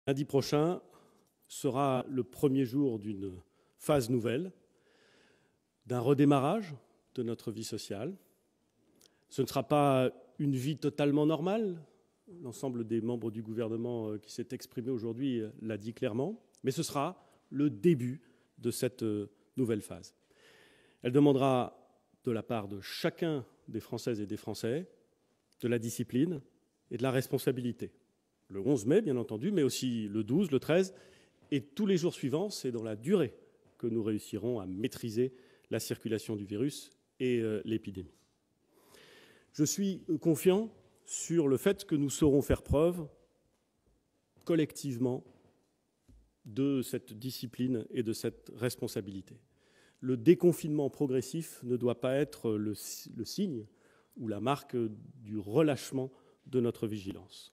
Lundi prochain sera le premier jour d'une phase nouvelle, d'un redémarrage de notre vie sociale. Ce ne sera pas une vie totalement normale. L'ensemble des membres du gouvernement qui s'est exprimé aujourd'hui l'a dit clairement, mais ce sera le début de cette nouvelle phase. Elle demandera de la part de chacun des Françaises et des Français de la discipline et de la responsabilité. Le 11 mai, bien entendu, mais aussi le 12, le 13, et tous les jours suivants, c'est dans la durée que nous réussirons à maîtriser la circulation du virus et l'épidémie. Je suis confiant sur le fait que nous saurons faire preuve collectivement de cette discipline et de cette responsabilité. Le déconfinement progressif ne doit pas être le signe ou la marque du relâchement de notre vigilance.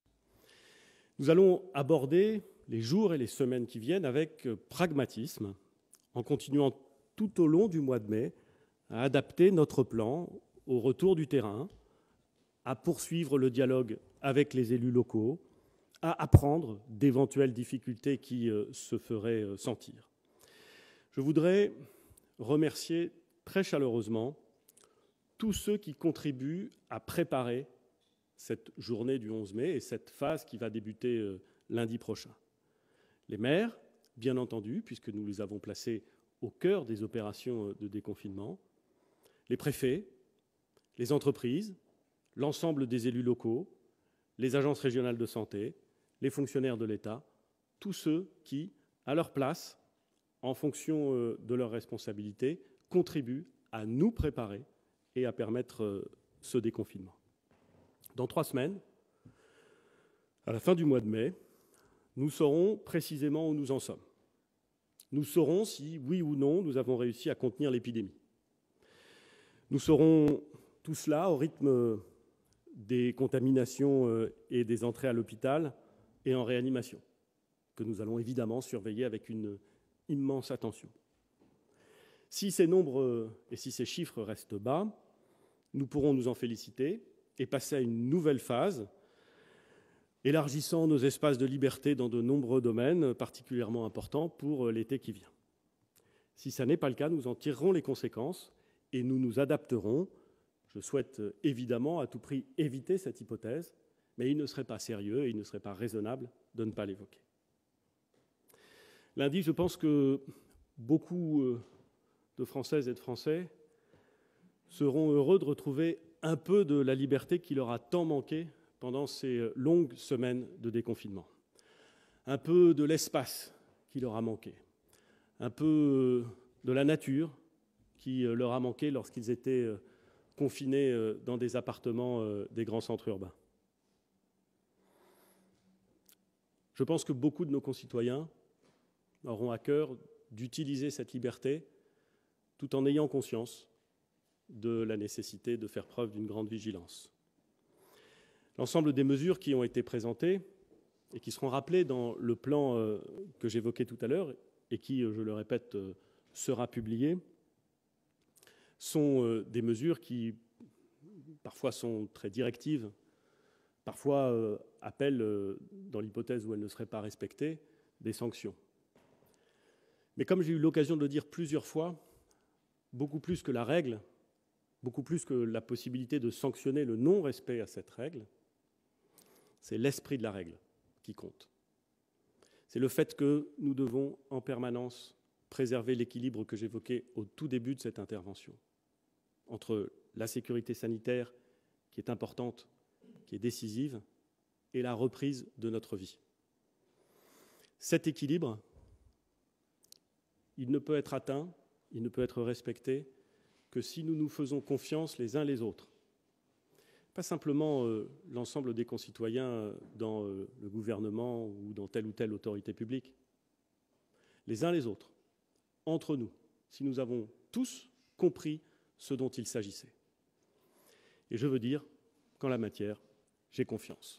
Nous allons aborder les jours et les semaines qui viennent avec pragmatisme, en continuant tout au long du mois de mai à adapter notre plan au retour du terrain, à poursuivre le dialogue avec les élus locaux, à apprendre d'éventuelles difficultés qui se feraient sentir. Je voudrais remercier très chaleureusement tous ceux qui contribuent à préparer cette journée du 11 mai et cette phase qui va débuter lundi prochain. Les maires, bien entendu, puisque nous les avons placés au cœur des opérations de déconfinement, les préfets, les entreprises, l'ensemble des élus locaux, les agences régionales de santé, les fonctionnaires de l'État, tous ceux qui, à leur place, en fonction de leurs responsabilités, contribuent à nous préparer et à permettre ce déconfinement. Dans 3 semaines, à la fin du mois de mai, nous saurons précisément où nous en sommes. Nous saurons si, oui ou non, nous avons réussi à contenir l'épidémie. Nous saurons tout cela au rythme des contaminations et des entrées à l'hôpital et en réanimation, que nous allons évidemment surveiller avec une immense attention. Si ces nombres et si ces chiffres restent bas, nous pourrons nous en féliciter et passer à une nouvelle phase, élargissant nos espaces de liberté dans de nombreux domaines particulièrement importants pour l'été qui vient. Si ça n'est pas le cas, nous en tirerons les conséquences et nous nous adapterons. Je souhaite évidemment à tout prix éviter cette hypothèse, mais il ne serait pas sérieux et il ne serait pas raisonnable de ne pas l'évoquer. Lundi, je pense que beaucoup de Françaises et de Français seront heureux de retrouver un peu de la liberté qui leur a tant manqué pendant ces longues semaines de déconfinement. Un peu de l'espace qui leur a manqué. Un peu de la nature qui leur a manqué lorsqu'ils étaient confinés dans des appartements des grands centres urbains. Je pense que beaucoup de nos concitoyens auront à cœur d'utiliser cette liberté tout en ayant conscience de la nécessité de faire preuve d'une grande vigilance. L'ensemble des mesures qui ont été présentées et qui seront rappelées dans le plan que j'évoquais tout à l'heure et qui, je le répète, sera publié, sont des mesures qui parfois sont très directives, parfois appellent, dans l'hypothèse où elles ne seraient pas respectées, des sanctions. Mais comme j'ai eu l'occasion de le dire plusieurs fois, beaucoup plus que la règle, beaucoup plus que la possibilité de sanctionner le non-respect à cette règle, c'est l'esprit de la règle qui compte. C'est le fait que nous devons en permanence préserver l'équilibre que j'évoquais au tout début de cette intervention, entre la sécurité sanitaire, qui est importante, qui est décisive, et la reprise de notre vie. Cet équilibre, il ne peut être atteint, il ne peut être respecté que si nous nous faisons confiance les uns les autres. Pas simplement l'ensemble des concitoyens dans le gouvernement ou dans telle ou telle autorité publique. Les uns les autres, entre nous, si nous avons tous compris ce dont il s'agissait. Et je veux dire qu'en la matière, j'ai confiance.